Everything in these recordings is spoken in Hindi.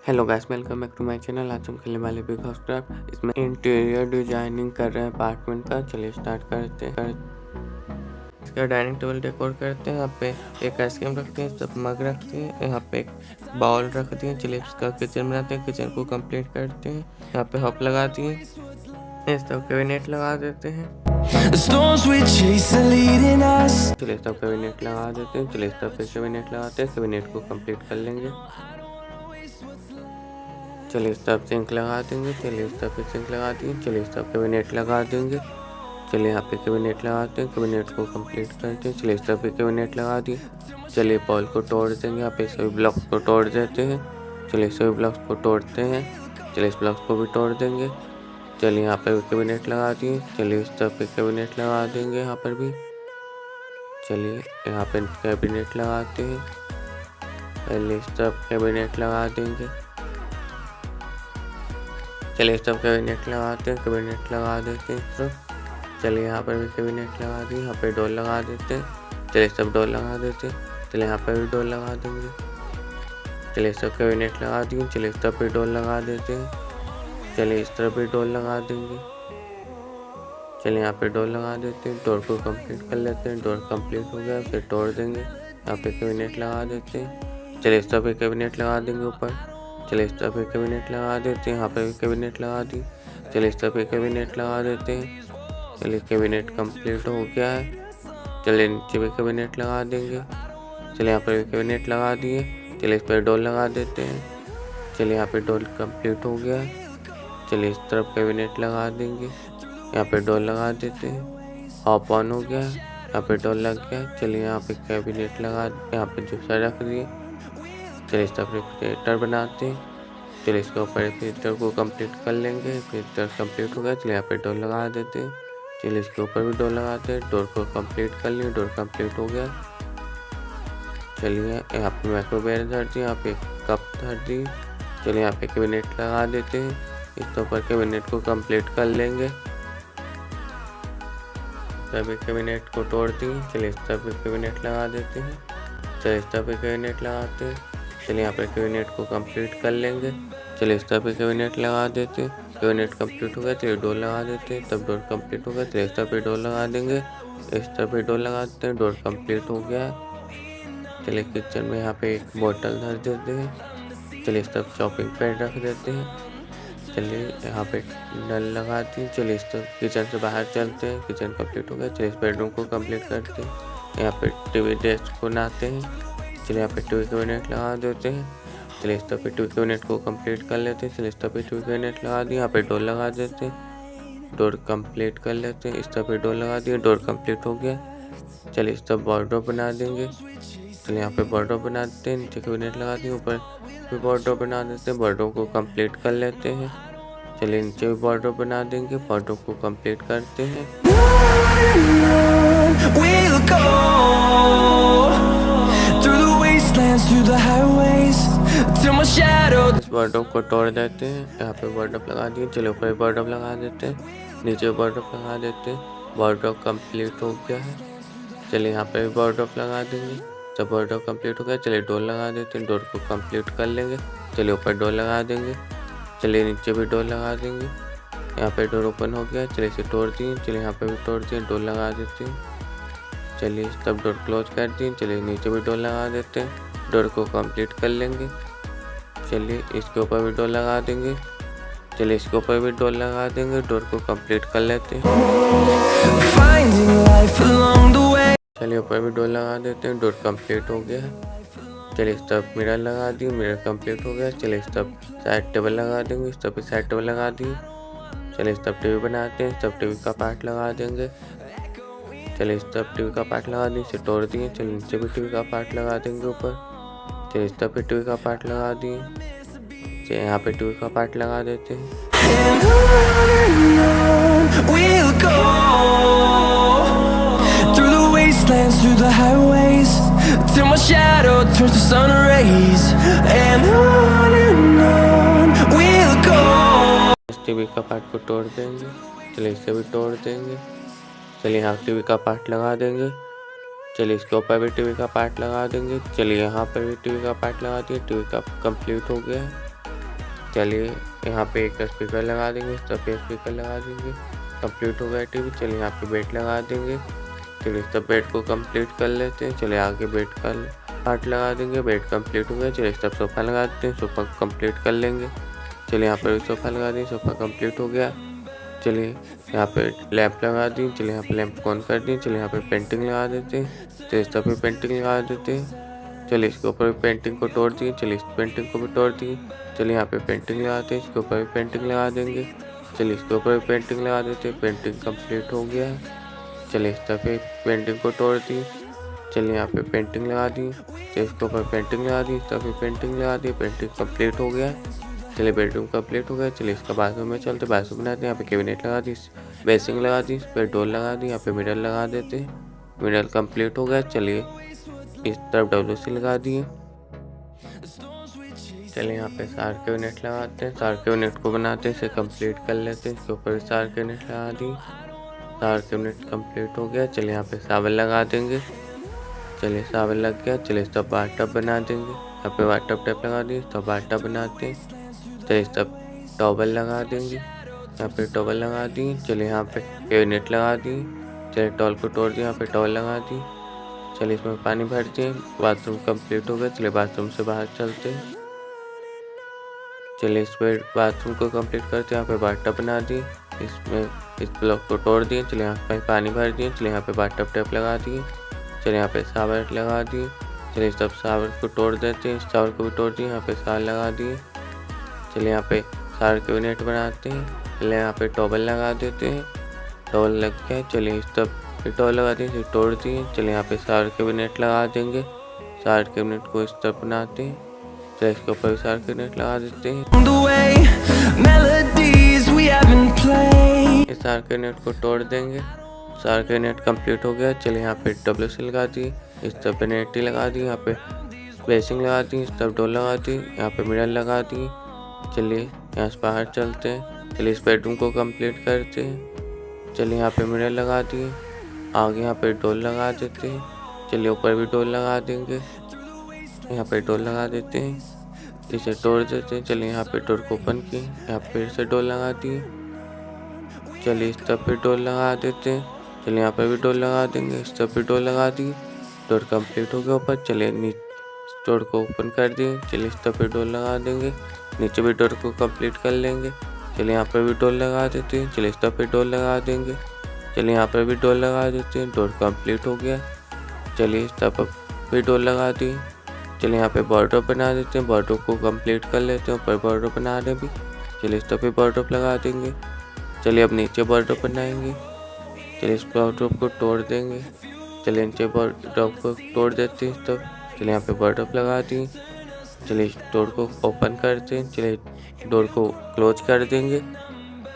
Hello guys, welcome back to my channel. आज हम खेलने वाले बिग हाउस क्राफ्ट। इसमें इंटीरियर डिजाइनिंग कर रहे हैं अपार्टमेंट का। चलिए स्टार्ट करते हैं। इसका डाइनिंग टेबल डेकोर करते हैं। यहाँ पे एक आइसक्रीम रखते हैं, सब मग रखते हैं, यहाँ पे एक बाउल रख दिए। चलिए इसका किचन बनाते हैं। किचन को कंप्लीट करते हैं। यहाँ पे हॉप लगा दिए, इस सब कैबिनेट लगा देते हैं। चलिए सब कैबिनेट लगा देते हैं। चलिए सब पे कैबिनेट लगाते हैं। कैबिनेट को कंप्लीट कर लेंगे। चलिए सब सिंक लगा देंगे। चलिए सब पे सिंक लगा दिए। चलिए सब कैबिनेट लगा देंगे। चलिए यहाँ पे कैबिनेट लगाते हैं। कैबिनेट को कंप्लीट करते हैं। चलिए सब पे कैबिनेट लगा दिए। चलिए बॉल को तोड़ देंगे। यहाँ पे सभी ब्लॉक्स को तोड़ देते हैं। चलिए सभी ब्लॉक्स को तोड़ते हैं। चलिए इस ब्लॉक्स को भी तोड़ देंगे। चलिए यहाँ पे भी कैबिनेट लगा दिए। चलिए सब पे कैबिनेट लगा देंगे। यहाँ पर भी चलिए यहाँ पे कैबिनेट लगाते हैं। चलिए सब कैबिनेट लगा देंगे। चलिए सब कैबिनेट लगाते हैं। कैबिनेट लगा देते हैं सब। चलिए यहाँ पर भी कैबिनेट लगा दिए। यहाँ पे डोर लगा देते हैं। चलिए सब डोर लगा देते हैं। चलिए यहाँ पर भी डोर लगा देंगे। चलिए सब कैबिनेट लगा दिए। चलिए सब पे डोर लगा देते हैं। चलिए इस तरफ भी डोर लगा देंगे। चलिए यहाँ पे डोर लगा देते हैं। डोर को कंप्लीट कर लेते हैं। डोर कंप्लीट हो गया, फिर तोड़ देंगे। यहाँ पे कैबिनेट लगा देते हैं। चलिए सब पे कैबिनेट लगा देंगे ऊपर। चलिए सब पे कैबिनेट लगा देते हैं। यहाँ पे भी कैबिनेट लगा दी। चलिए सब पे कैबिनेट लगा देते हैं। चलिए कैबिनेट कंप्लीट हो गया है। चलिए नीचे भी कैबिनेट लगा देंगे। चलिए यहाँ पर भी कैबिनेट लगा दिए। चलिए इस पर डोर लगा देते हैं। चलिए यहाँ पे डोर कंप्लीट हो गया है। चलिए इस तरफ कैबिनेट लगा देंगे। यहाँ पे डोर लगा देते हैं। ऑफ ऑन हो गया है। यहाँ पे डोर लग गया। चलिए यहाँ पे कैबिनेट लगा, यहाँ पे जूसर रख दिए। चलिए इस तरफ रेफ्रिजरेटर बनाते हैं। चलिए इसके ऊपर रेफ्रिजरेटर को कंप्लीट कर लेंगे। रेफ्रिजरेटर कंप्लीट हो गया। चलिए यहाँ पे डोर लगा देते हैं। चलिए इसके ऊपर भी डोर लगाते हैं। डोर को कंप्लीट कर लिए। डोर कंप्लीट हो गया। चलिए यहाँ पे माइक्रोवेव धर दी। यहाँ पे कप धर दी। चलिए यहाँ पे कैबिनेट लगा देते हैं। इसके ऊपर कैबिनेट को कंप्लीट कर लेंगे। सभी कैबिनेट को तोड़ दी। चलिए इस तरफ भी कैबिनेट लगा देते हैं। चलिए इस तरफ भी कैबिनेट लगाते हैं। चलिए यहाँ पे कैबिनेट को कंप्लीट कर लेंगे। चलिए इस तरफ भी कैबिनेट लगा देते हैं। कैबिनेट कंप्लीट हो गया। चलिए डोर लगा देते हैं। तब डोर कंप्लीट हो गया। चलिए इस तरफ भी डोर लगा देंगे। इस तरफ भी डोर लगा देते हैं। डोर कंप्लीट हो गया। चलिए किचन में यहाँ पे एक बोतल धर देते हैं। चलिए इस तरफ चॉपिंग पैड रख देते हैं। चलिए यहाँ पे नल लगा दी। चलिए इस तरफ किचन से बाहर चलते हैं। किचन कंप्लीट हो गया। चलिए इस बेडरूम को कंप्लीट करते हैं। यहाँ पे टीवी डेस्क को बनाते हैं। चलिए यहाँ पे टीवी कैबिनेट लगा देते हैं। चलिए इस तरफ टीवी कैबिनेट को कंप्लीट कर लेते हैं। चलिए इस तरफ टीवी कैबिनेट लगा दिए। यहाँ पे डोर लगा देते हैं। डोर कंप्लीट कर लेते हैं। इस तरफ डोर लगा दिए। डोर कंप्लीट हो गया। चलिए इस तरफ वार्डरोब बना देंगे। चलिए यहाँ पे वार्डरोब बना देते हैं। नीचे कैबिनेट लगा दिए। ऊपर भी वार्डरोब बना देते हैं। वार्डरोब को कंप्लीट कर लेते हैं। चलिए नीचे भी वार्डरोब बना देंगे। वार्डरोब को कंप्लीट करते हैं। इस वार्डरोब को तोड़ देते हैं। यहाँ पे वार्डरोब लगा दिए। चलिए ऊपर वार्डरोब लगा देते हैं। नीचे वार्डरोब लगा देते हैं। वार्डरोब कंप्लीट हो गया है। चलिए यहाँ पे वार्डरोब लगा देंगे। जब वार्डरोब कंप्लीट हो गया, चलिए डोर लगा देते हैं। डोर को कंप्लीट कर लेंगे। चलिए ऊपर डोर लगा देंगे। चलिए नीचे भी डोर लगा देंगे। यहाँ पे डोर ओपन हो गया। चलिए इसे तोड़ दिए। चलिए यहाँ पे भी तोड़ दिए। डोर लगा देते हैं। चलिए तब डोर क्लोज कर दिए। चलिए नीचे भी डोर लगा देते हैं। डोर को कंप्लीट कर लेंगे। चलिए इसके ऊपर भी डोर लगा देंगे। चलिए इसके ऊपर भी डोर लगा देंगे। डोर को कंप्लीट कर लेते हैं। चलिए ऊपर भी डोर लगा देते हैं। डोर कंप्लीट हो गया है। चलिए इस तरफ मिरर लगा दिए। मिरर कंप्लीट हो गया। चलिए इस तरफ साइड टेबल लगा देंगे। इस तरफ साइड टेबल लगा दिए। चलिए इस तरफ टीवी बनाते हैं। इस तरफ टीवी का पार्ट लगा देंगे। चलिए इस तरफ टीवी का पार्ट लगा दिए। इसे तोड़ दिए। चलिए नीचे भी टीवी का पार्ट लगा देंगे ऊपर। चलिए इस तरफ भी टीवी का पार्ट लगा दिए। चलिए यहाँ पे टीवी का पार्ट लगा देते हैं। Through the highways till my shadow turns to sun rays, and on we'll go. इस टीवी का पार्ट को तोड़ देंगे। चलिए इसे भी तोड़ देंगे। चलिए यहाँ टीवी का पार्ट लगा देंगे। चलिए इसके ऊपर भी टीवी का पार्ट लगा देंगे। चलिए यहाँ पर भी टीवी का पार्ट लगा दिए। टीवी का कंप्लीट हो गया है। चलिए यहाँ पे एक स्पीकर लगा देंगे, इस तरफ स्पीकर लगा देंगे। कंप्लीट हो गया टीवी। चलिए यहाँ पे बेड लगा देंगे। चलिए इस तरफ बेड को कंप्लीट कर लेते हैं। चलिए आगे बेड का पार्ट लगा देंगे। बेड कंप्लीट हो गया। चलिए इस तरफ सोफ़ा लगा देते हैं, सोफ़ा कंप्लीट कर लेंगे। चलिए यहाँ पर सोफ़ा लगा दें, सोफ़ा कंप्लीट हो गया। चलिए यहाँ पे लैंप लगा दी। चलिए यहाँ पे लैंप ऑन कर दी। चलिए यहाँ पे पेंटिंग लगा देते हैं। चलिए इस तरफ भी पेंटिंग लगा देते हैं। चलिए इसके ऊपर भी पेंटिंग को तोड़ दिए। चलिए इस पेंटिंग को भी तोड़ दिए। चलिए यहाँ पे पेंटिंग लगाते हैं, इसके ऊपर भी पेंटिंग लगा देंगे। चलिए इसके ऊपर भी पेंटिंग लगा देते हैं। पेंटिंग कंप्लीट हो गया है। चलिए इस तरफ पेंटिंग को तोड़ दी। चलिए यहाँ पे पेंटिंग लगा दी। चलिए इसके ऊपर पेंटिंग लगा दी, इस तरफ पेंटिंग लगा दी। पेंटिंग कंप्लीट हो गया। चलिए बेडरूम कंप्लीट हो गया। चलिए इसका बाथरूम में चलते, बाथरूम बनाते हैं। यहाँ पे कैबिनेट लगा दी, बेसिंग लगा दी, इस पर डोर लगा दी। यहाँ पे मिरर लगा देते हैं। मिरर कंप्लीट हो गया। चलिए इस तरफ WC लगा दिए। चलिए यहाँ पे सार कैबिनेट लगाते हैं। सार कैबिनेट को बनाते हैं, इसे कंप्लीट कर लेते हैं। इसके ऊपर सार कैबिनेट लगा दी। सार कैबिनेट कंप्लीट हो गया। चलिए यहाँ पे सावन लगा देंगे। चलिए सावन लग गया। चलिए इस तरफ बाथटब बना देंगे। यहाँ पे बाथटब टैप लगा दी, इस तरफ बाथटब बनाते हैं। चलिए इस तरफ टॉवल लगा देंगे। यहाँ पे टॉवल लगा दी। चलिए यहाँ पे कैबिनेट लगा दी। चलिए टॉवल को तोड़ दिया, यहाँ पे टॉवल लगा दी। चलिए इसमें पानी भर दिए। बाथरूम कंप्लीट हो गया। चलिए बाथरूम से बाहर चलते हैं। चलिए इस पर बाथरूम को कंप्लीट करते हैं। यहाँ पे बाथटब बना दी, इसमें इस ब्लॉक को तोड़ दिए। चलिए यहाँ पे पानी भर दिए। चलिए यहाँ पे बाथटब टैप लगा दिए। चलिए यहाँ पे शावर लगा दिए। चलिए सब शावर को तोड़ देते हैं, इस शावर को भी तोड़ दिए। यहाँ पे शावर लगा दिए। चलिए यहाँ पे शावर कैबिनेट बनाते हैं। चलिए यहाँ पे टॉवल लगा देते हैं। टॉवल लग गया। चलिए इस तरफ टॉवल लगा दिए, इसे तोड़ दिए। चलिए यहाँ पे शावर कैबिनेट लगा देंगे। शावर कैबिनेट को इस तरफ बनाते हैं। चलिए इसके ऊपर शावर कैबिनेट लगा देते हैं। इस शावर कैबिनेट को तोड़ देंगे। शावर कैबिनेट कंप्लीट हो गया। चलिए यहाँ पे WC लगा दी, इस तरफ वेनिटी लगा दी। यहाँ पे बेसिंग लगा दी, इस तरफ डोर लगा दी। यहाँ पे मिरर लगा दी। चलिए यहाँ से बाहर चलते हैं। चलिए इस बेडरूम को कंप्लीट करते हैं। चलिए यहाँ पे मिरर लगा दिए। आगे यहाँ पे डोर लगा देते हैं। चलिए ऊपर भी डोर लगा देंगे। यहाँ पे डोर लगा देते हैं, इसे तोड़ देते हैं। चलिए यहाँ पे डोर को ओपन किए, यहाँ पे फिर से डोर लगा दिए। चलिए इस तरफ भी डोर लगा देते हैं। चलिए यहाँ पे भी डोर लगा देंगे, इस तरफ भी डोर लगा दिए। डोर कंप्लीट हो गया ऊपर। चलिए नीचे डोर को ओपन कर दिए। चलिए इस तरफ भी डोर लगा देंगे, नीचे भी डोर को कंप्लीट कर लेंगे। चलिए यहाँ पे भी डोर लगा देते हैं। चलिए इस तरफ भी डोर लगा देंगे। चलिए यहाँ पे भी डोर लगा देते हैं। डोर कंप्लीट हो गया। चलिए इस तरफ भी डोर लगा दी। चलिए यहाँ पे बॉर्डर बना देते हैं। बॉर्डर को कंप्लीट कर लेते हैं। ऊपर बॉर्डर बना रहे भी। चलिए इस तरफ भी बॉर्डर लगा देंगे। चलिए अब नीचे बॉर्डर बनाएंगे। चलिए इस बॉर्डर को तोड़ देंगे। चलिए नीचे बॉर्डर को तोड़ देते हैं इस तरफ। चलिए यहाँ पे बॉर्डर लगा दी। चलिए इस डोर को ओपन करते हैं। चलिए डोर को क्लोज कर देंगे।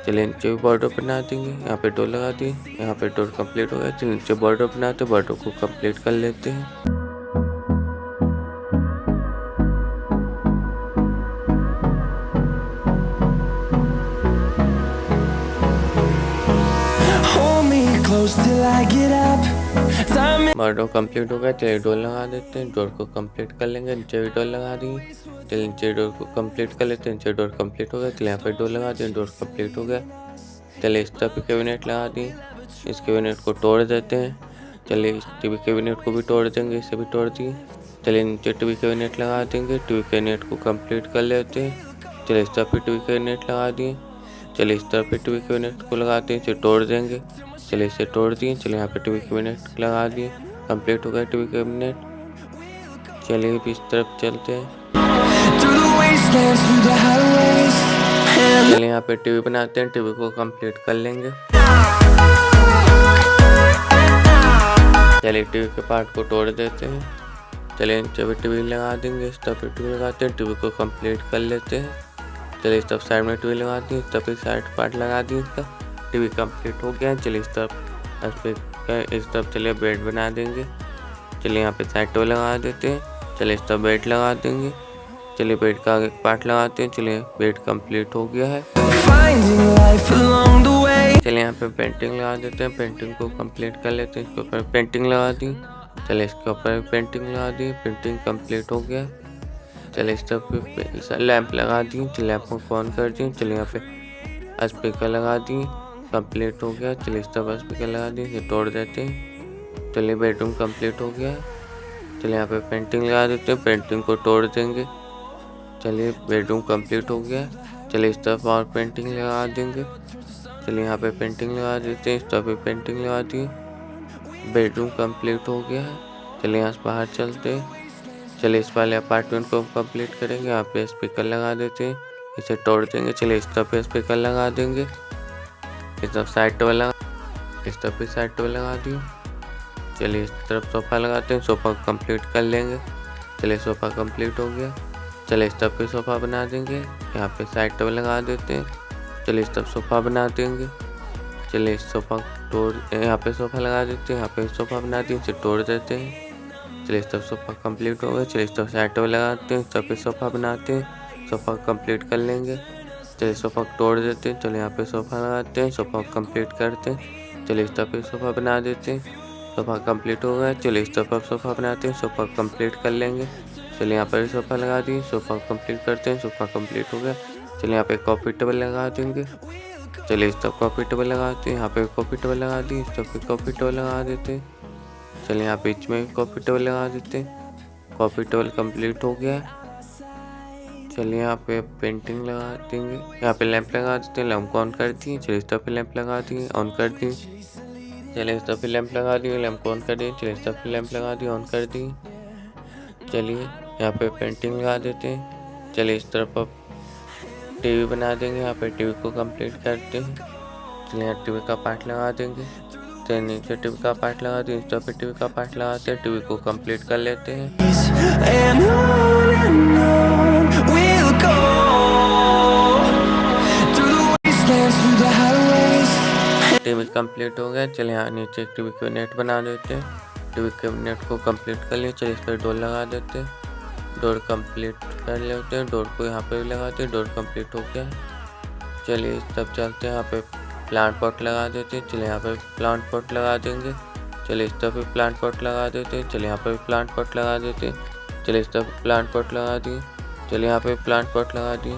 चलिए नीचे भी बॉर्डर बना देंगे। यहाँ पे डोर लगा दी। यहाँ पे डोर कंप्लीट हो गया। चलिए नीचे बॉर्डर बनाते, बॉर्डर को कंप्लीट कर लेते हैं। बॉर्डर कंप्लीट हो गया। चलिए डोर लगा देते हैं। डोर को कंप्लीट कर लेंगे। नीचे भी डोर लगा दी। चलिए नीचे डोर को कंप्लीट कर लेते हैं। नीचे डोर कंप्लीट हो गया। चलिए यहाँ पे डोर लगा दें। डोर कंप्लीट हो गया। चलिए इस तरफ कैबिनेट लगा दी। इस कैबिनेट को तोड़ देते हैं। चलिए इस टीवी कैबिनेट को भी तोड़ देंगे, इसे भी तोड़ दिए। चलिए नीचे टीवी कैबिनेट लगा देंगे। टीवी कैबिनेट को कंप्लीट कर लेते हैं। चलिए इस तरफ टीवी कैबिनेट लगा दिए। चलिए इस तरफ टीवी कैबिनेट को लगाते हैं, इसे तोड़ देंगे। चलिए इसे तोड़ दिए। चलिए यहाँ पे टीवी कैबिनेट लगा दिए। कंप्लीट हो गया टीवी कैबिनेट। चलिए इस तरफ चलते हैं। चलिए यहाँ पे टीवी बनाते हैं। टीवी को कंप्लीट कर लेंगे। चलिए टीवी के पार्ट को तोड़ देते हैं। चलिए नीचे भी टीवी लगा देंगे। इस तरफ टीवी लगाते हैं। टीवी को कंप्लीट कर लेते हैं। चलिए इस तरफ साइड में टीवी लगा दी। इस तरफ साइड पार्ट लगा दी। इसका टीवी कंप्लीट हो गया। चलिए इस तरफ चलिए बेड बना देंगे। चलिए यहाँ पे साइड टेबल लगा देते हैं। चलिए इस तरफ बेड लगा देंगे। चलिए बेड का आगे पार्ट लगाते हैं। चलिए बेड कंप्लीट हो गया है। चलिए यहाँ पे पेंटिंग लगा देते हैं। पेंटिंग को कंप्लीट कर लेते हैं। इसके ऊपर पेंटिंग लगा दी। चलिए इसके ऊपर पेंटिंग लगा दी। पेंटिंग कंप्लीट हो गया। चलिए इस तरफ पे लैंप लगा दी, चलिए लैंप को ऑन कर दिए। चलिए यहाँ पे स्पीकर लगा दिए, कंप्लीट हो गया। चलिए इस तरफ स्पीकर लगा दिए, इसे तोड़ देते हैं। चलिए बेडरूम कंप्लीट हो गया। चलिए यहाँ पे पेंटिंग लगा देते हैं, पेंटिंग को तोड़ देंगे। चलिए बेडरूम कंप्लीट हो गया। चलिए इस तरफ और पेंटिंग लगा देंगे। चलिए यहाँ पे पेंटिंग लगा देते हैं, इस तरफ भी पेंटिंग लगा दी। बेडरूम कंप्लीट हो गया है। चलिए यहाँ से बाहर चलते हैं। चलिए इस वाले अपार्टमेंट को कंप्लीट करेंगे। यहाँ पे स्पीकर लगा देते हैं, इसे तोड़ देंगे। चलिए इस तरफ पे स्पीकर लगा देंगे, इस तरफ साइड टेबल लगा, इस तरफ भी साइड टेबल लगा दी। चलिए इस तरफ सोफ़ा लगाते हैं, सोफ़ा कंप्लीट कर लेंगे। चलिए सोफ़ा कंप्लीट हो गया। चलिए इस तरफ पे सोफ़ा बना देंगे, यहाँ पे साइड टेबल लगा देते हैं। चलिए इस तरफ सोफ़ा बना देंगे। चलिए इस सोफ़ा तोड़, यहाँ पे सोफ़ा लगा देते हैं, यहाँ पे सोफ़ा बना दिए, इसे तोड़ देते हैं। चलिए इस तरफ सोफ़ा कंप्लीट हो गया। चलिए इस तरफ साइड टेबल लगाते हैं, इस तरफ पे सोफ़ा बनाते हैं, सोफ़ा कंप्लीट कर लेंगे। चलिए सोफ़ा तोड़ देते हैं। चलिए यहाँ पे सोफ़ा लगाते हैं, सोफ़ा कंप्लीट करते हैं। चलिए इस तरफ पे सोफ़ा बना देते हैं, सोफ़ा कंप्लीट हो गया। चलिए इस तरफ सोफ़ा बनाते हैं, सोफ़ा कंप्लीट कर लेंगे। चलिए यहाँ पर सोफ़ा लगा दिए, सोफ़ा कंप्लीट करते हैं, सोफ़ा कंप्लीट हो गया। चलिए यहाँ पे कॉफ़ी टेबल लगा देंगे। चलिए इस तरफ कॉफ़ी टेबल लगाते हैं, यहाँ पे कॉफ़ी टेबल लगा दी, इस तरफ पे कॉफ़ी टेबल लगा देते हैं। चलिए यहाँ बीच में कॉफ़ी टेबल लगा देते हैं, कॉफ़ी टेबल कंप्लीट हो गया। चलिए यहाँ पे पेंटिंग लगा देंगे, यहाँ पे लैंप लगा देते हैं, लैंप को ऑन कर दिए। चलिए इस तरफ पे लैंप लगा दिए, ऑन कर दिए। चलिए इस तरफ पे लैंप लगा दिए, लैंप को ऑन कर दिए। चलिए इस तरफ पे लैंप लगा दिए, ऑन कर दिए। चलिए यहाँ पे पेंटिंग लगा देते हैं। चलिए इस तरफ अब टीवी बना देंगे, यहाँ पे टीवी को कंप्लीट करते हैं। चलिए यहाँ टीवी का पार्ट लगा देंगे। तो नीचे टीवी का पार्ट लगा दें, इस तरफ पे टीवी का पार्ट लगाते हैं, टीवी को कंप्लीट कर लेते हैं। टीवी कंप्लीट हो गया। चलिए यहाँ नीचे एक टीवी कैबिनेट बना देते हैं, टीवी कैबिनेट को कंप्लीट कर लिए। चलिए इस पर डोर लगा देते हैं, डोर कंप्लीट कर लेते हैं। डोर को यहाँ पे भी लगाते हैं, डोर कंप्लीट हो गया। चलिए इस तरफ चलते हैं, यहाँ पे प्लांट पॉट लगा देते हैं। चलिए यहाँ पे प्लांट पॉट लगा देंगे। चलिए इस तरफ भी प्लांट पॉट लगा देते हैं। चलिए यहाँ पे भी प्लांट पॉट लगा देते हैं। चलिए इस तरफ प्लांट पॉट लगा दिए। चलिए यहाँ पे प्लांट पॉट लगा दिए,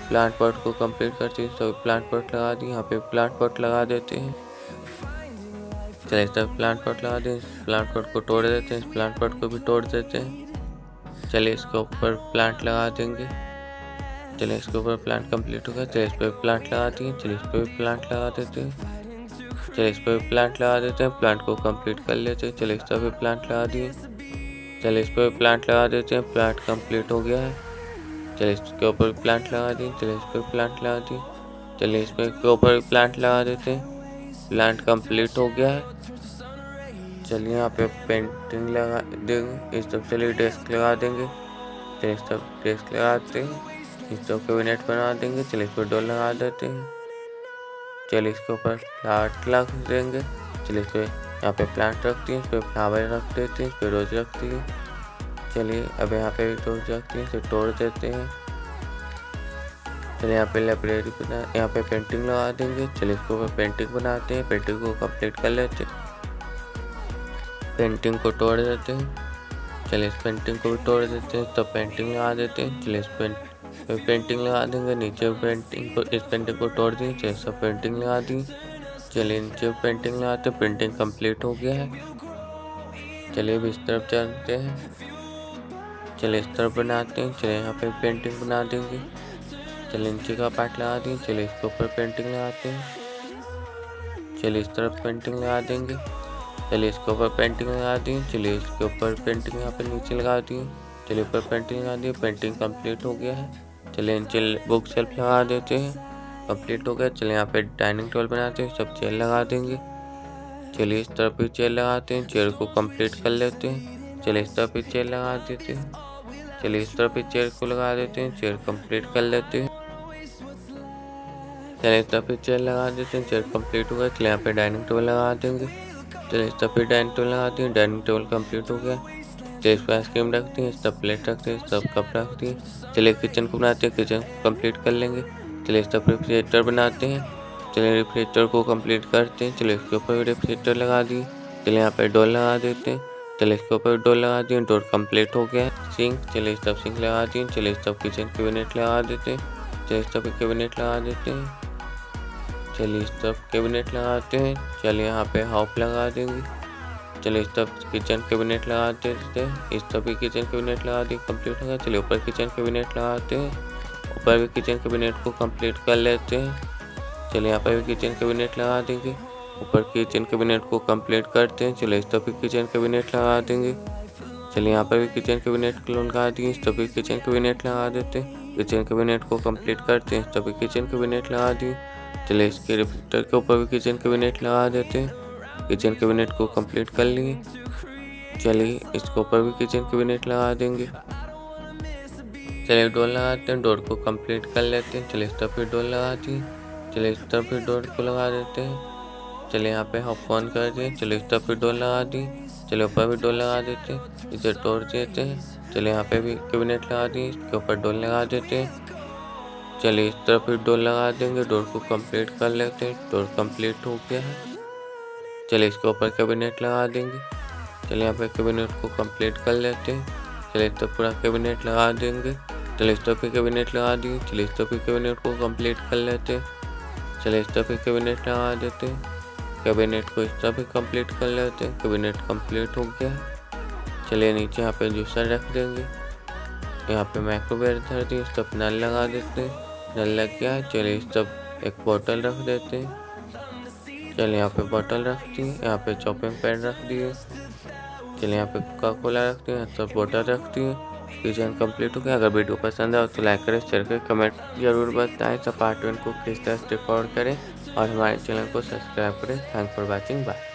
प्लांट पॉट को कंप्लीट करते हैं। सभी प्लांट पॉट लगा दिए, यहाँ पे प्लांट पॉट लगा देते हैं। चलिए इस तरफ प्लांट पॉट लगा दें, प्लांट पॉट को तोड़ देते हैं, इस प्लांट पॉट को भी तोड़ देते हैं। चलिए इसके ऊपर प्लांट लगा देंगे। चलिए इसके ऊपर प्लांट कंप्लीट हो गया। चलिए इस पर प्लांट लगा दिए। चलिए इस पर भी प्लांट लगा देते हैं। चलिए इस पर भी प्लांट लगा देते हैं, प्लांट को कंप्लीट कर लेते हैं। चलिए इस पर भी प्लांट लगा दिए। चलिए इस पर भी प्लांट लगा देते हैं, प्लांट कंप्लीट हो गया है। चलिए इसके ऊपर प्लांट लगा दिए। चलिए इस पर प्लांट लगा दिए। चलिए इस पर ऊपर प्लांट लगा देते हैं, प्लांट कंप्लीट हो गया है। चलिए यहाँ पे पेंटिंग लगा देंगे, इस तरफ चलिए डेस्क लगा देंगे। चलिए इस तरफ डेस्क लगाते हैं, इस तरफ कैबिनेट बना देंगे। चलिए इस पर डोर लगा देते हैं। चलिए इसके ऊपर प्लांट लगा देंगे। चलिए इस पर यहाँ पे प्लांट रख दिए, इस पर फ्लावर रख देते हैं, इस पर रोज रख दिए। चलिए अब यहाँ पे रोज रख दिए, इसे तोड़ देते हैं। चलिए यहाँ पे लाइब्रेरी बना, यहाँ पे पेंटिंग लगा देंगे। चलिए इसके ऊपर पेंटिंग बनाते हैं, पेंटिंग को कंप्लीट कर लेते हैं, पेंटिंग को तोड़ देते हैं। चलिए इस पेंटिंग को भी तोड़ देते हैं, तब पेंटिंग लगा देते हैं। चलिए इस पेंटिंग लगा देंगे, नीचे पेंटिंग को, इस पेंटिंग को तोड़ देंगे। चलिए सब पेंटिंग लगा दी। चलिए नीचे पेंटिंग लगाते हैं, पेंटिंग कंप्लीट हो गया है। चलिए अब इस तरफ चलते हैं। चलिए इस तरफ बनाते हैं। चलिए यहाँ पे पेंटिंग बना देंगे। चलिए नीचे का पार्ट लगा देंगे। चलिए इसके ऊपर पेंटिंग लगाते हैं। चलिए इस तरफ पेंटिंग लगा देंगे। चलिए इसके ऊपर पेंटिंग लगा दी। चलिए इसके ऊपर पेंटिंग यहाँ पे नीचे लगा दी। चलिए ऊपर पेंटिंग लगा दी, पेंटिंग कंप्लीट हो गया है। चलिए नीचे बुक शेल्फ लगा देते हैं, कंप्लीट हो गया। चलिए यहाँ पे डाइनिंग टेबल बनाते हैं, सब चेयर लगा देंगे। चलिए इस तरफ भी चेयर लगाते हैं, चेयर को कंप्लीट कर लेते हैं। चलिए इस तरफ भी चेयर लगा देते हैं। चलिए इस तरफ भी चेयर को लगा देते हैं, चेयर कंप्लीट कर लेते हैं। चलिए इस तरफ भी चेयर लगा देते हैं, चेयर कंप्लीट हो गया। चलिए यहाँ पे डाइनिंग टेबल लगा देंगे। चलिए इस तरफ भी डाइनिंग टेबल लगाते हैं, डाइनिंग टेबल कंप्लीट हो गया। चलिए इस पर आइसक्रीम रखते हैं, इस तरफ प्लेट रखते हैं, इस तरफ कप रखते हैं। चलिए किचन को बनाते हैं, किचन कंप्लीट कर लेंगे। चलिए इस तरफ रेफ्रिजरेटर बनाते हैं। चलिए रेफ्रिजरेटर को कंप्लीट करते हैं। चलिए इसके ऊपर रेफ्रिजरेटर लगा दिए। चलिए यहाँ पे डोर लगा देते हैं। चलिए इसके ऊपर डोर लगा दिए, डोर कंप्लीट हो गया है। सिंक, चलिए इस तरफ सिंक लगा दिए। चलिए इस तरफ किचन कैबिनेट लगा देते हैं। चलिए इस तरफ कैबिनेट लगा देते हैं। चलिए इस तरफ कैबिनेट लगाते हैं। चलिए यहाँ पे हॉप लगा देंगे। चलिए इस तरफ किचन कैबिनेट लगा देते हैं। इस तरफ भी किचन कैबिनेट लगा दिए, कंप्लीट हो गया। चलिए ऊपर किचन कैबिनेट लगाते हैं। ऊपर भी किचन कैबिनेट को कंप्लीट कर लेते हैं। चलिए यहाँ पर भी किचन कैबिनेट लगा देंगे। ऊपर किचन कैबिनेट को कंप्लीट करते हैं। चलिए इस तरफ भी किचन कैबिनेट लगा देंगे। चलिए यहाँ पर भी किचन कैबिनेट लगा दिए। इस तरफ भी किचन कैबिनेट लगा देते हैं। किचन कैबिनेट को कंप्लीट करते हैं। इस तरफ भी किचन कैबिनेट लगा दिए। चलिए इसके रिफ्लेक्टर के ऊपर भी किचन कैबिनेट लगा देते हैं। किचन कैबिनेट को कंप्लीट कर लिए। चलिए इसके ऊपर भी किचन कैबिनेट लगा देंगे। चलिए डोर लगाते हैं, डोर को कंप्लीट कर लेते हैं। चलिए इस तरफ भी डोर लगा दिए। चलिए इस तरफ भी डोर को लगा देते हैं। चलिए यहाँ पे हॉप ऑन कर दिए। चलिए इस तरफ भी डोर लगा दी। चलिए ऊपर भी डोर लगा देते हैं। इसे तोड़ देते हैं। चलिए यहाँ पे भी कैबिनेट लगा दी, इसके ऊपर डोर लगा देते हैं। चलिए इस तरफ भी डोर लगा देंगे। डोर को कंप्लीट कर लेते हैं। डोर कंप्लीट हो गया है। चलिए इसके ऊपर कैबिनेट लगा देंगे। चलिए यहाँ पे कैबिनेट को कंप्लीट कर लेते हैं। चलिए इस तरफ पूरा कैबिनेट लगा देंगे। चलिए इस तरफ भी कैबिनेट लगा दिए। चलिए इस तरफ भी कैबिनेट को कंप्लीट कर लेते हैं। चलिए इस तरफ भी कैबिनेट लगा देते हैं। कैबिनेट को इस तरफ भी कंप्लीट कर लेते हैं। कैबिनेट कंप्लीट हो गया है। चलिए नीचे यहाँ पे जूसर रख देंगे। यहाँ पे माइक्रोवेव धर दिए। इस तरफ नल लगा देते हैं। नल लग गया है। चलिए इस तरफ एक बोतल रख देते हैं। चलिए यहाँ पे बोतल रख दी। यहाँ पे चॉपिंग पैड रख दिए। चलिए यहाँ पे कोका कोला रख दिए। यहाँ पर बोतल रख दिए। किचन कंप्लीट हो गया। अगर वीडियो पसंद आए तो लाइक करें, शेयर करें, कमेंट जरूर बताएं। तो पार्ट 1 को किस तरह से रिकॉर्ड करें और हमारे चैनल को सब्सक्राइब करें। Thanks for watching, bye.